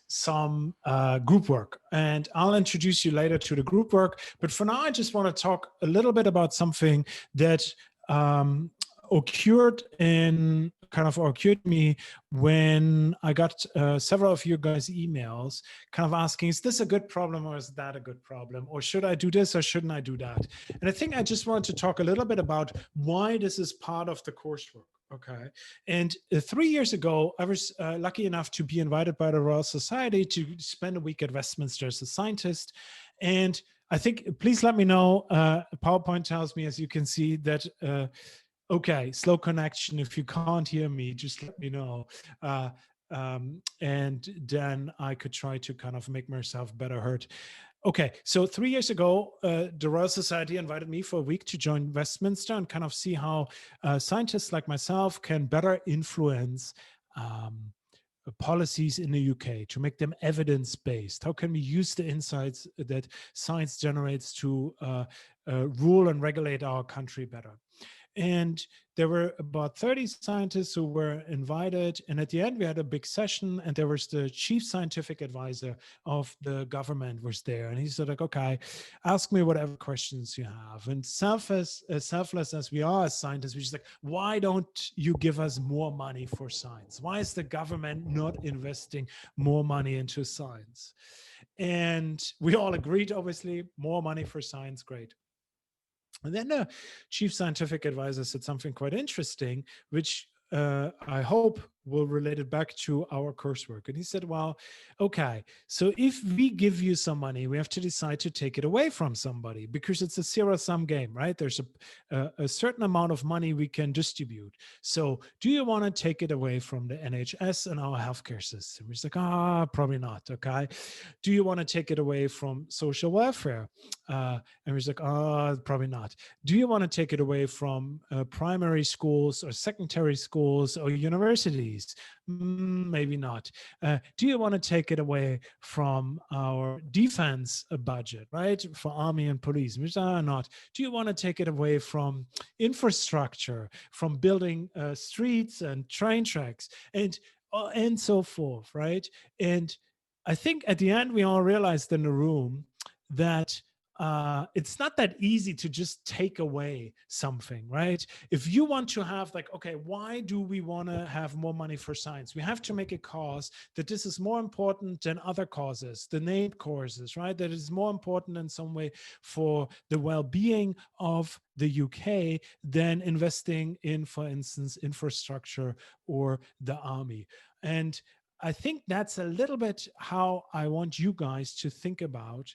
some group work, and I'll introduce you later to the group work. But for now, I just want to talk a little bit about something that occurred to me when I got several of you guys emails kind of asking, is this a good problem or is that a good problem? Or should I do this or shouldn't I do that? And I think I just want to talk a little bit about why this is part of the coursework. Okay. And 3 years ago, I was lucky enough to be invited by the Royal Society to spend a week at Westminster as a scientist. And I think, please let me know, PowerPoint tells me, as you can see, that okay, slow connection. If you can't hear me, just let me know. And then I could try to kind of make myself better heard. Okay, so 3 years ago, the Royal Society invited me for a week to join Westminster and kind of see how scientists like myself can better influence policies in the UK to make them evidence-based. How can we use the insights that science generates to rule and regulate our country better? And there were about 30 scientists who were invited. And at the end, we had a big session, and there was the chief scientific advisor of the government was there. And he said, like, okay, ask me whatever questions you have. And selfless as we are as scientists, we're just like, why don't you give us more money for science? Why is the government not investing more money into science? And we all agreed, obviously, more money for science, great. And then the chief scientific advisor said something quite interesting, which I hope will relate it back to our coursework. And he said, well, okay, so if we give you some money, we have to decide to take it away from somebody because it's a zero-sum game, right? There's a certain amount of money we can distribute. So do you want to take it away from the NHS and our healthcare system? He's like, probably not, okay. Do you want to take it away from social welfare? And he's like, probably not. Do you want to take it away from primary schools or secondary schools or universities? Maybe not. Do you want to take it away from our defense budget, right? For army and police? Which are not. Do you want to take it away from infrastructure, from building streets and train tracks and so forth, right? And I think at the end, we all realized in the room that it's not that easy to just take away something, right? If you want to have like, okay, why do we want to have more money for science? We have to make a cause that this is more important than other causes, the named causes, right? That is more important in some way for the well-being of the UK than investing in, for instance, infrastructure or the army. And I think that's a little bit how I want you guys to think about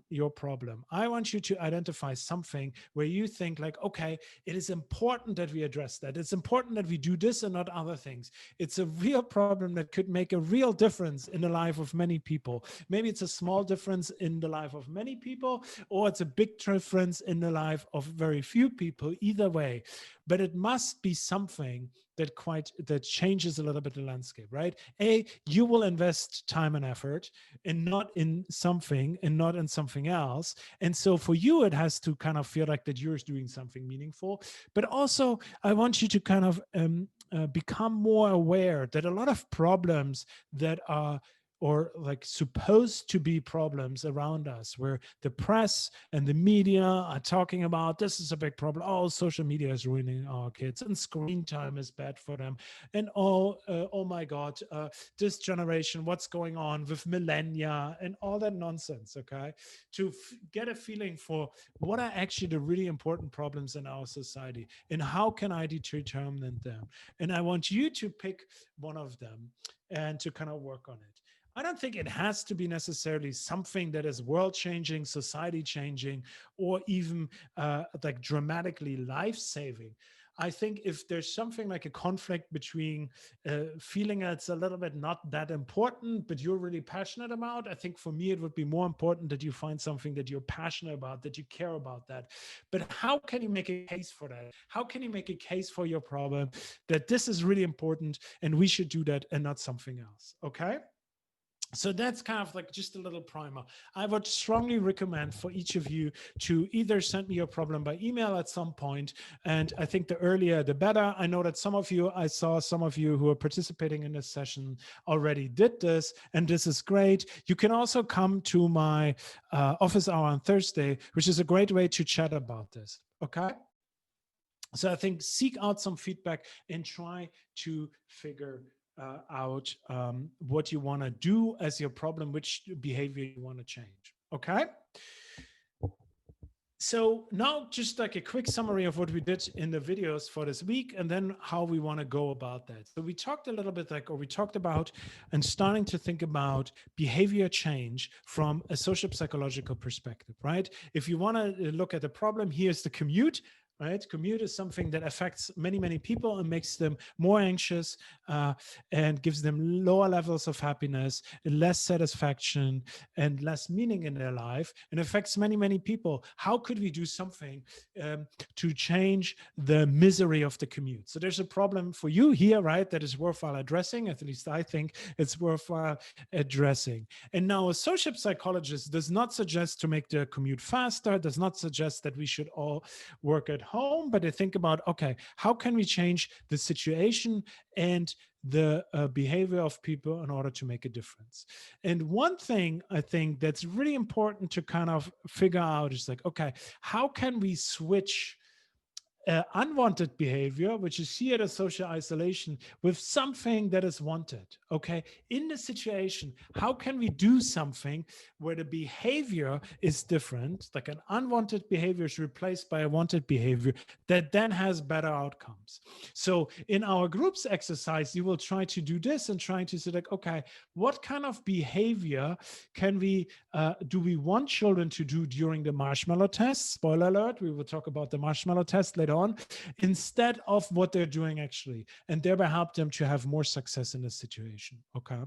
your problem. I want you to identify something where you think like, okay, it is important that we address that. It's important that we do this and not other things. It's a real problem that could make a real difference in the life of many people. Maybe it's a small difference in the life of many people, or it's a big difference in the life of very few people. Either way, but it must be something that changes a little bit the landscape, right? You will invest time and effort and not in something else. And so for you, it has to kind of feel like that you're doing something meaningful. But also, I want you to kind of become more aware that a lot of problems that are or like supposed to be problems around us where the press and the media are talking about this is a big problem. Oh, social media is ruining our kids and screen time is bad for them. And oh my God, this generation, what's going on with millennia and all that nonsense, okay? To get a feeling for what are actually the really important problems in our society and how can I determine them? And I want you to pick one of them and to kind of work on it. I don't think it has to be necessarily something that is world-changing, society-changing, or even like dramatically life-saving. I think if there's something like a conflict between feeling it's a little bit not that important, but you're really passionate about, I think for me, it would be more important that you find something that you're passionate about, that you care about that. But how can you make a case for that? How can you make a case for your problem that this is really important and we should do that and not something else? Okay. So that's kind of like just a little primer. I would strongly recommend for each of you to either send me your problem by email at some point, and I think the earlier the better. I know that some of you, I saw some of you who are participating in this session already did this, and this is great. You can also come to my office hour on Thursday, which is a great way to chat about this. Okay. So I think seek out some feedback and try to figure out what you want to do as your problem, which behavior you want to change. Okay. So now just like a quick summary of what we did in the videos for this week and then how we want to go about that. So we talked a little bit we talked about and starting to think about behavior change from a social psychological perspective, right? If you want to look at the problem, here's the commute. Right? Commute is something that affects many, many people and makes them more anxious and gives them lower levels of happiness, less satisfaction, and less meaning in their life, and affects many, many people. How could we do something to change the misery of the commute? So there's a problem for you here, right? That is worthwhile addressing. At least I think it's worthwhile addressing. And now a social psychologist does not suggest to make the commute faster, does not suggest that we should all work at home, but they think about, okay, how can we change the situation and the behavior of people in order to make a difference? And one thing I think that's really important to kind of figure out is like, okay, how can we switch unwanted behavior, which is here the social isolation, with something that is wanted? Okay, in the situation, how can we do something where the behavior is different, like an unwanted behavior is replaced by a wanted behavior that then has better outcomes? So in our groups exercise, you will try to do this and trying to say like, okay, what kind of behavior can we do we want children to do during the marshmallow test? Spoiler alert, we will talk about the marshmallow test later on, instead of what they're doing actually, and thereby help them to have more success in this situation. Okay.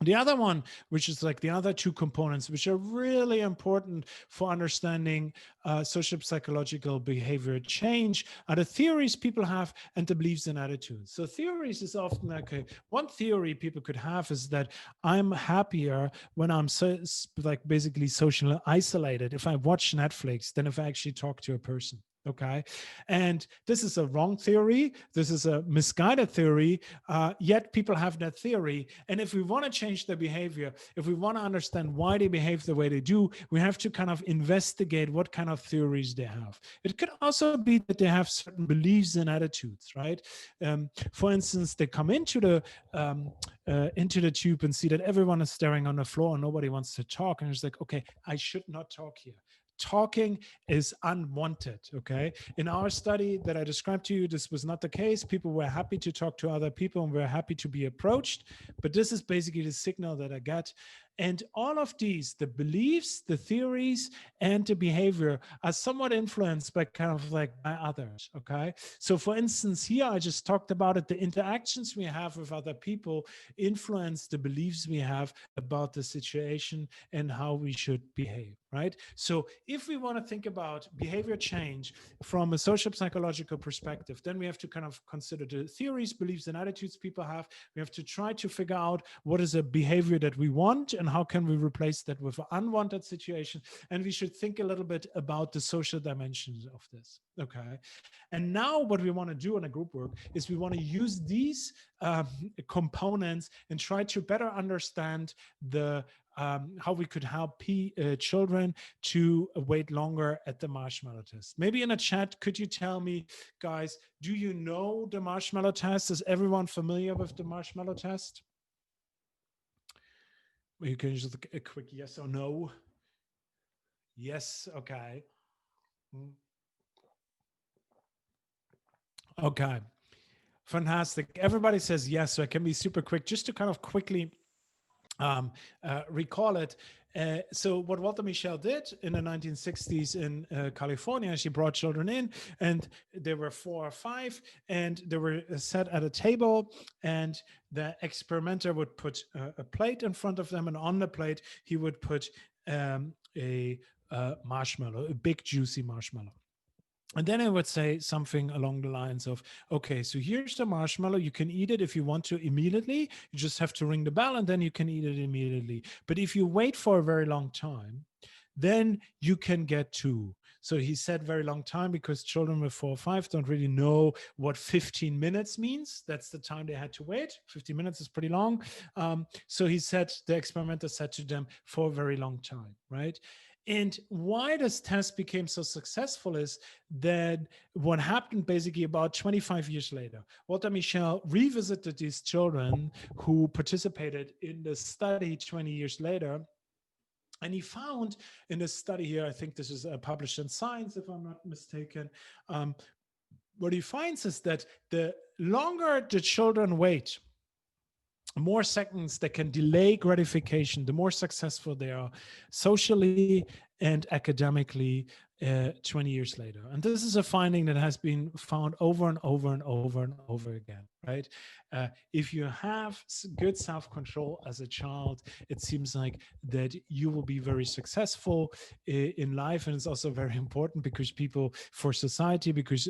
The other one, which is like the other two components, which are really important for understanding social psychological behavior change, are the theories people have and the beliefs and attitudes. So theories is often like one theory people could have is that I'm happier when I'm like basically socially isolated if I watch Netflix than if I actually talk to a person. Okay. And this is a wrong theory. This is a misguided theory. Yet people have that theory. And if we want to change their behavior, if we want to understand why they behave the way they do, we have to kind of investigate what kind of theories they have. It could also be that they have certain beliefs and attitudes, right? For instance, they come into the tube and see that everyone is staring on the floor and nobody wants to talk. And it's like, okay, I should not talk here. Talking is unwanted. Okay. In our study that I described to you, this was not the case. People were happy to talk to other people and were happy to be approached. But this is basically the signal that I get. And all of these, the beliefs, the theories, and the behavior are somewhat influenced by kind of like by others. Okay. So for instance, here I just talked about it. The interactions we have with other people influence the beliefs we have about the situation and how we should behave. Right. So if we want to think about behavior change from a social psychological perspective, then we have to kind of consider the theories, beliefs, and attitudes people have. We have to try to figure out what is a behavior that we want and how can we replace that with an unwanted situation. And we should think a little bit about the social dimensions of this. Okay. And now what we want to do in a group work is we want to use these components and try to better understand the how we could help children to wait longer at the marshmallow test. Maybe in a chat, could you tell me, guys, do you know the marshmallow test? Is everyone familiar with the marshmallow test? You can just a quick yes or no. Yes, okay. Okay, fantastic. Everybody says yes, so I can be super quick just to kind of quickly recall it. So what Walter Mischel did in the 1960s in California, she brought children in and there were 4 or 5 and they were set at a table and the experimenter would put a plate in front of them and on the plate he would put a marshmallow, a big juicy marshmallow. And then I would say something along the lines of, okay, so here's the marshmallow. You can eat it if you want to immediately. You just have to ring the bell and then you can eat it immediately. But if you wait for a very long time, then you can get two. So he said very long time because children with 4 or 5 don't really know what 15 minutes means. That's the time they had to wait. 15 minutes is pretty long. So he said, the experimenter said to them, for a very long time, right? And why this test became so successful is that what happened basically about 25 years later, Walter Mischel revisited these children who participated in the study 20 years later. And he found in this study here, I think this is published in Science, if I'm not mistaken, what he finds is that the longer the children wait, more seconds they can delay gratification, the more successful they are socially and academically 20 years later. And this is a finding that has been found over and over and over and over again, right? If you have good self-control as a child, it seems like that you will be very successful in life. And it's also very important because people, for society, because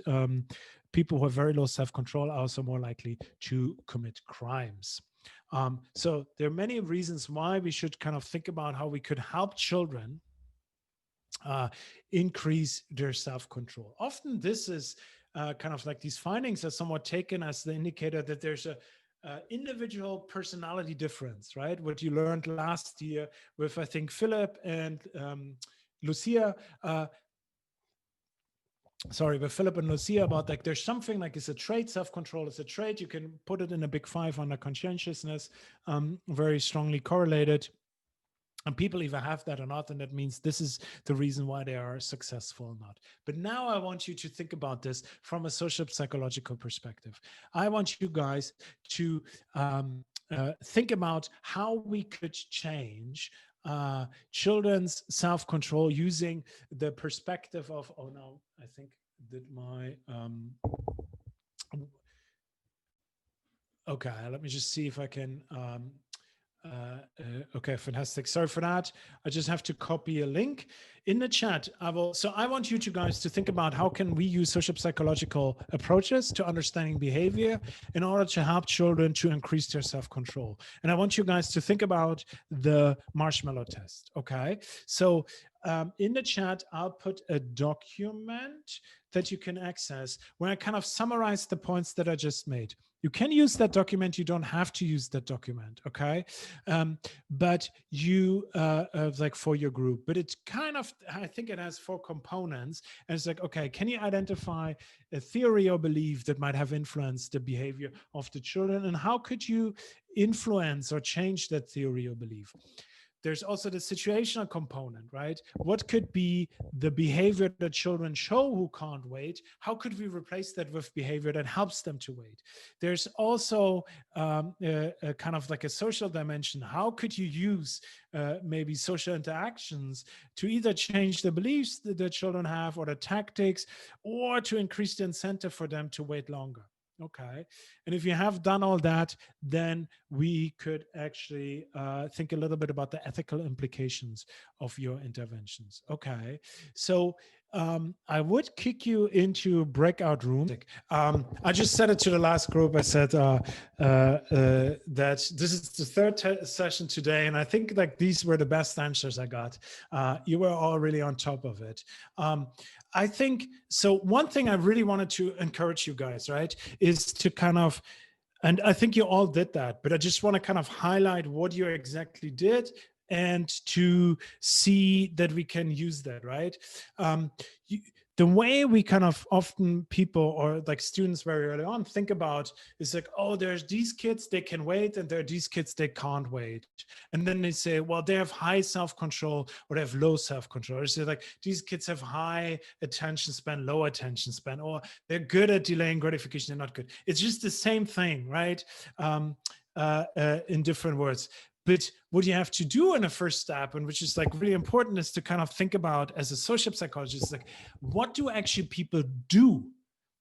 people who have very low self-control are also more likely to commit crimes. So there are many reasons why we should kind of think about how we could help children increase their self-control. Often this is kind of like these findings are somewhat taken as the indicator that there's a individual personality difference, right? What you learned last year with, I think, Philip and Lucia, with Philip and Lucia about like there's something like it's a trait, self-control is a trait. You can put it in a big 5 under conscientiousness, very strongly correlated. And people either have that or not, and that means this is the reason why they are successful or not. But now I want you to think about this from a social psychological perspective. I want you guys to think about how we could change children's self-control using the perspective of, oh no, I think that my, okay, let me just see if I can, okay, fantastic. Sorry for that. I just have to copy a link in the chat. So I want you guys to think about how can we use social psychological approaches to understanding behavior in order to help children to increase their self-control. And I want you guys to think about the marshmallow test. Okay. So in the chat, I'll put a document that you can access where I kind of summarize the points that I just made. You can use that document. You don't have to use that document, okay? But you, like for your group, but it's kind of, I think it has 4 components. And it's like, okay, can you identify a theory or belief that might have influenced the behavior of the children? And how could you influence or change that theory or belief? There's also the situational component, right? What could be the behavior that children show who can't wait? How could we replace that with behavior that helps them to wait? There's also a kind of like a social dimension. How could you use maybe social interactions to either change the beliefs that the children have or the tactics, or to increase the incentive for them to wait longer? Okay. And if you have done all that, then we could actually think a little bit about the ethical implications of your interventions. Okay. So I would kick you into breakout room. I just said it to the last group. I said that this is the 3rd session today. And I think like these were the best answers I got. You were all really on top of it. I think, so one thing I really wanted to encourage you guys, right, is to kind of, and I think you all did that, but I just want to kind of highlight what you exactly did and to see that we can use that, right? The way we kind of often people or like students very early on think about is like, oh, there's these kids, they can wait, and there are these kids, they can't wait. And then they say, well, they have high self-control or they have low self-control. Or say like, these kids have high attention span, low attention span, or they're good at delaying gratification, they're not good. It's just the same thing, right? In different words. But what you have to do in a first step, and which is like really important, is to kind of think about as a social psychologist, like what do actually people do?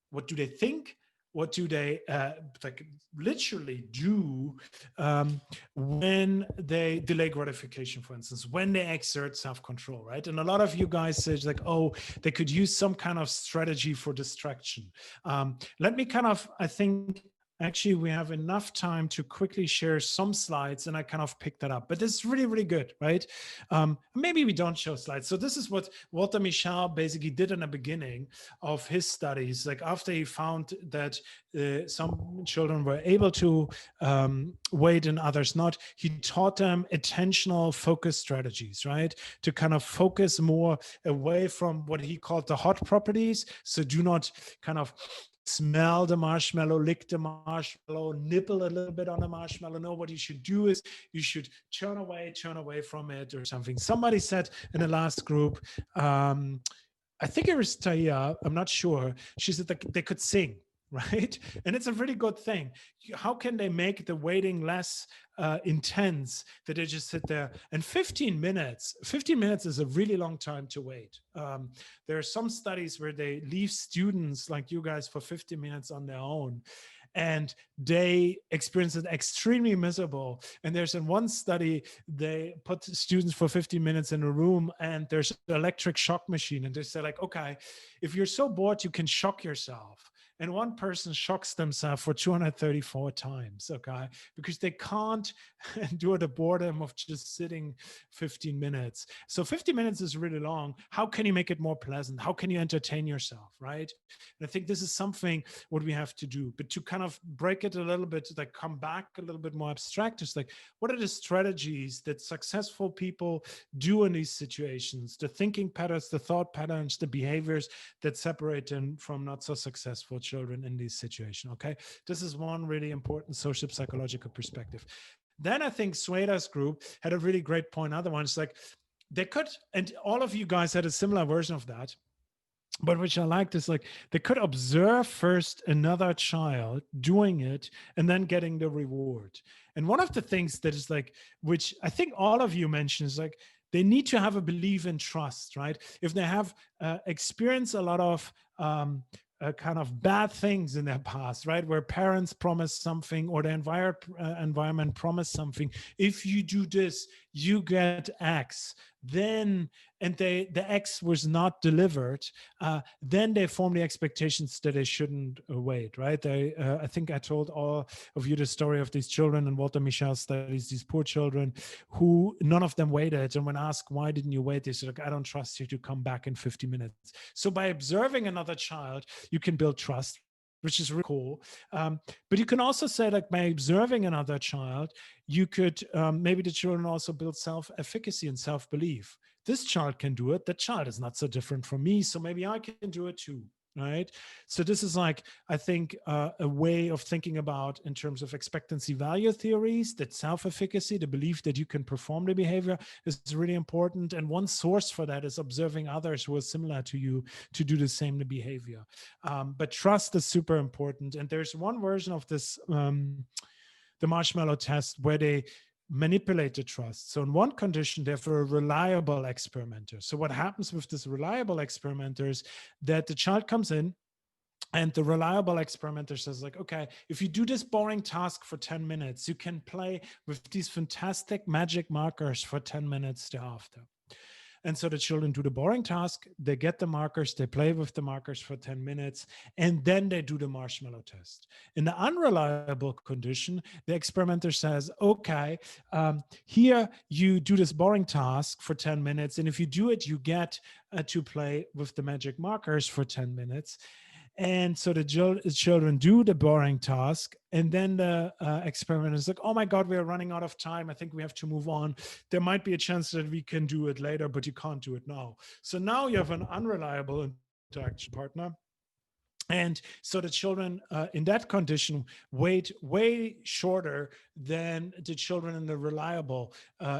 What do they think? what do they like literally do when they delay gratification, for instance, when they exert self-control, right? And a lot of you guys say like, oh, they could use some kind of strategy for distraction. Let me kind of, I think, actually, we have enough time to quickly share some slides, and I kind of picked that up. But this is really, really good, right? Maybe we don't show slides. So this is what Walter Mischel basically did in the beginning of his studies. Like after he found that some children were able to wait and others not, he taught them attentional focus strategies, right? To kind of focus more away from what he called the hot properties. So do not kind of smell the marshmallow, lick the marshmallow, nibble a little bit on the marshmallow. No, what you should do is you should turn away from it or something. Somebody said in the last group, I think it was Taya, I'm not sure. She said that they could sing, right? And it's a really good thing. How can they make the waiting less intense that they just sit there? And 15 minutes is a really long time to wait. There are some studies where they leave students like you guys for 15 minutes on their own, and they experience it extremely miserable. And there's in one study, they put students for 15 minutes in a room and there's an electric shock machine. And they say like, okay, if you're so bored, you can shock yourself. And one person shocks themselves for 234 times, okay? Because they can't endure the boredom of just sitting 15 minutes. So 50 minutes is really long. How can you make it more pleasant? How can you entertain yourself, right? And I think this is something what we have to do. But to kind of break it a little bit, like come back a little bit more abstract, is like, what are the strategies that successful people do in these situations? The thinking patterns, the thought patterns, the behaviors that separate them from not so successful children in this situation. Okay, this is one really important social psychological perspective. Then I think Sweta's group had a really great point. Other ones, like they could, and all of you guys had a similar version of that, but which I liked is like they could observe first another child doing it and then getting the reward. And one of the things that is like, which I think all of you mentioned, is like they need to have a belief in trust, right? If they have experienced a lot of kind of bad things in their past, right? Where parents promised something or the environment promised something. If you do this, you get X. Then, and the X was not delivered, then they form the expectations that they shouldn't wait, right? I think I told all of you the story of these children in Walter Mischel studies, these poor children who none of them waited. And when asked, why didn't you wait? They said, like, I don't trust you to come back in 50 minutes. So by observing another child, you can build trust, which is really cool. But you can also say, like, by observing another child, you could, maybe the children also build self-efficacy and self-belief. This child can do it. That child is not so different from me, so maybe I can do it too, right? So this is like, I think, a way of thinking about in terms of expectancy value theories, that self-efficacy, the belief that you can perform the behavior, is really important. And one source for that is observing others who are similar to you to do the same behavior. But trust is super important. And there's one version of this, the Marshmallow Test, where they manipulate the trust. So in one condition, they're for a reliable experimenter. So what happens with this reliable experimenter is that the child comes in and the reliable experimenter says, like, okay, if you do this boring task for 10 minutes, you can play with these fantastic magic markers for 10 minutes thereafter. And so the children do the boring task, they get the markers, they play with the markers for 10 minutes, and then they do the marshmallow test. In the unreliable condition, the experimenter says, okay, here you do this boring task for 10 minutes, and if you do it, you get to play with the magic markers for 10 minutes. And so the children do the boring task, and then the experimenter is like, oh my God, we are running out of time. I think we have to move on. There might be a chance that we can do it later, but you can't do it now. So now you have an unreliable interaction partner. And so the children in that condition wait way shorter than the children in the reliable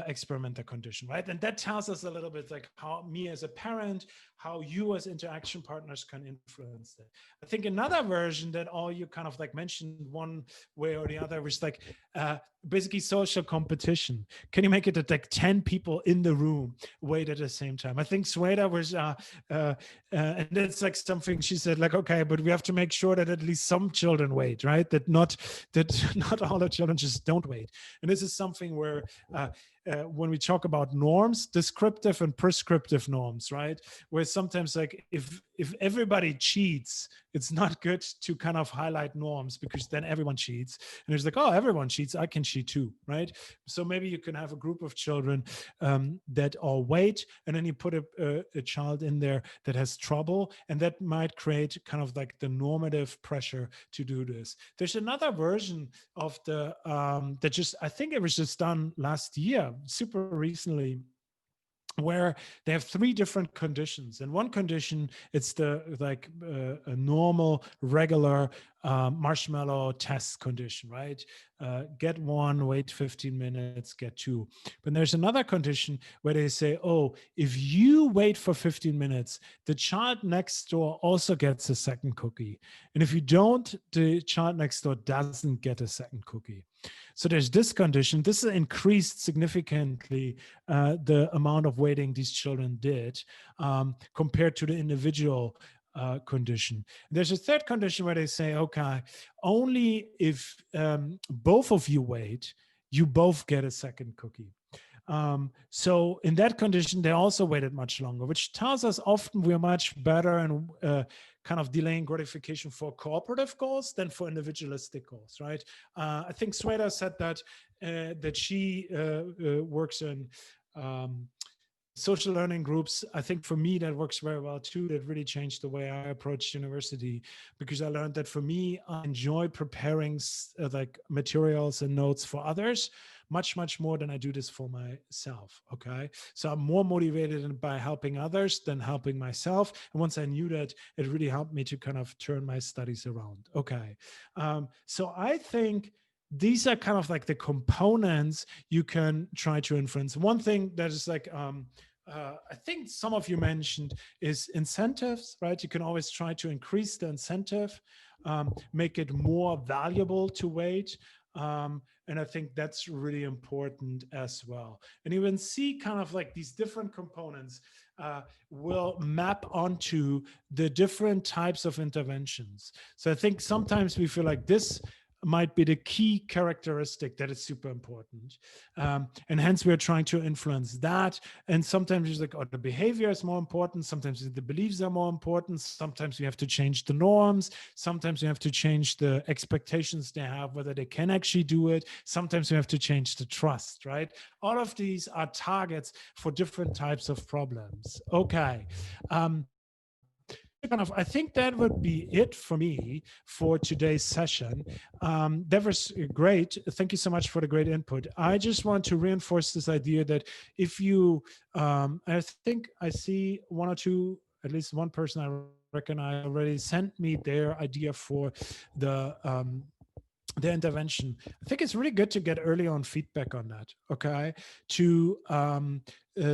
experimenter condition, right? And that tells us a little bit like how me as a parent, how you as interaction partners can influence that. I think another version that all you kind of like mentioned one way or the other was like basically social competition. Can you make it that like 10 people in the room wait at the same time? I think Sweta was, and it's like something she said like, okay, but but we have to make sure that at least some children wait, right? That not not all the children just don't wait. And this is something where when we talk about norms, descriptive and prescriptive norms, right? Where sometimes like if everybody cheats, it's not good to kind of highlight norms, because then everyone cheats. And it's like, oh, everyone cheats, I can cheat too, right? So maybe you can have a group of children that all wait, and then you put a child in there that has trouble, and that might create kind of like the normative pressure to do this. There's another version of the that just, I think it was just done last year, super recently, where they have three different conditions. And one condition, it's the like a normal, regular marshmallow test condition, right? Get one, wait 15 minutes, get two. But there's another condition where they say, oh, if you wait for 15 minutes, the child next door also gets a second cookie. And if you don't, the child next door doesn't get a second cookie. So there's this condition. This increased significantly the amount of waiting these children did compared to the individual condition. There's a third condition where they say, okay, only if both of you wait, you both get a second cookie. So in that condition, they also waited much longer, which tells us often we're much better and kind of delaying gratification for cooperative goals than for individualistic goals, right? I think Sweta said that she works in social learning groups. I think for me that works very well too. That really changed the way I approached university, because I learned that for me, I enjoy preparing like materials and notes for others much more than I do this for myself. Okay, so I'm more motivated by helping others than helping myself. And once I knew that, it really helped me to kind of turn my studies around. Okay, so I think these are kind of like the components you can try to influence. One thing that is like I think some of you mentioned is incentives, right? You can always try to increase the incentive, make it more valuable to wait. And I think that's really important as well. And you can see kind of like these different components will map onto the different types of interventions. So I think sometimes we feel like this might be the key characteristic that is super important. And hence we're trying to influence that. And sometimes it's like, oh, the behavior is more important. Sometimes the beliefs are more important. Sometimes we have to change the norms. Sometimes we have to change the expectations they have, whether they can actually do it. Sometimes we have to change the trust, right? All of these are targets for different types of problems. Okay. I think that would be it for me for today's session. That was great. Thank you so much for the great input. I just want to reinforce this idea that if you, I think I see one or two, at least one person I recognize already sent me their idea for the intervention. I think it's really good to get early on feedback on that. Okay, to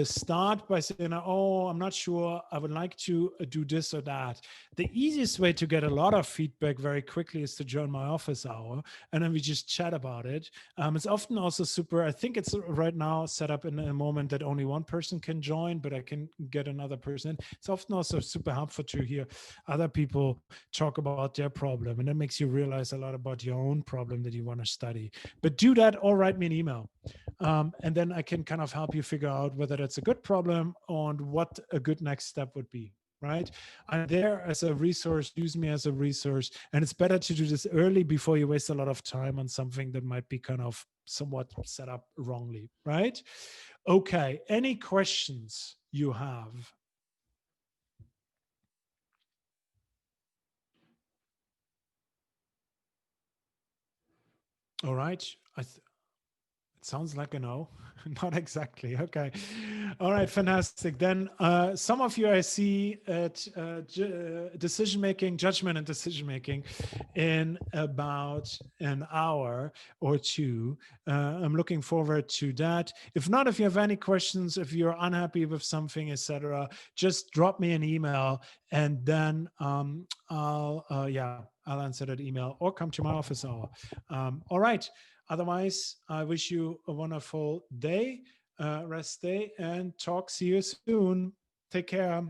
start by saying, oh, I'm not sure, I would like to do this or that. The easiest way to get a lot of feedback very quickly is to join my office hour, and then we just chat about it. It's often also super, I think it's right now set up in a moment that only one person can join, but I can get another person. It's often also super helpful to hear other people talk about their problem, and that makes you realize a lot about your own problem that you want to study. But do that or write me an email. And then I can kind of help you figure out whether that's a good problem and what a good next step would be, right? I'm there as a resource, use me as a resource. And it's better to do this early before you waste a lot of time on something that might be kind of somewhat set up wrongly, right? Okay, any questions you have? All right. It sounds like a no. Not exactly. Okay. All right. Fantastic. Then some of you I see at decision making, judgment and decision making in about an hour or two. I'm looking forward to that. If not, if you have any questions, if you're unhappy with something, etc., just drop me an email, and then I'll answer that email or come to my office hour. All right. Otherwise, I wish you a wonderful day, rest day, and see you soon. Take care.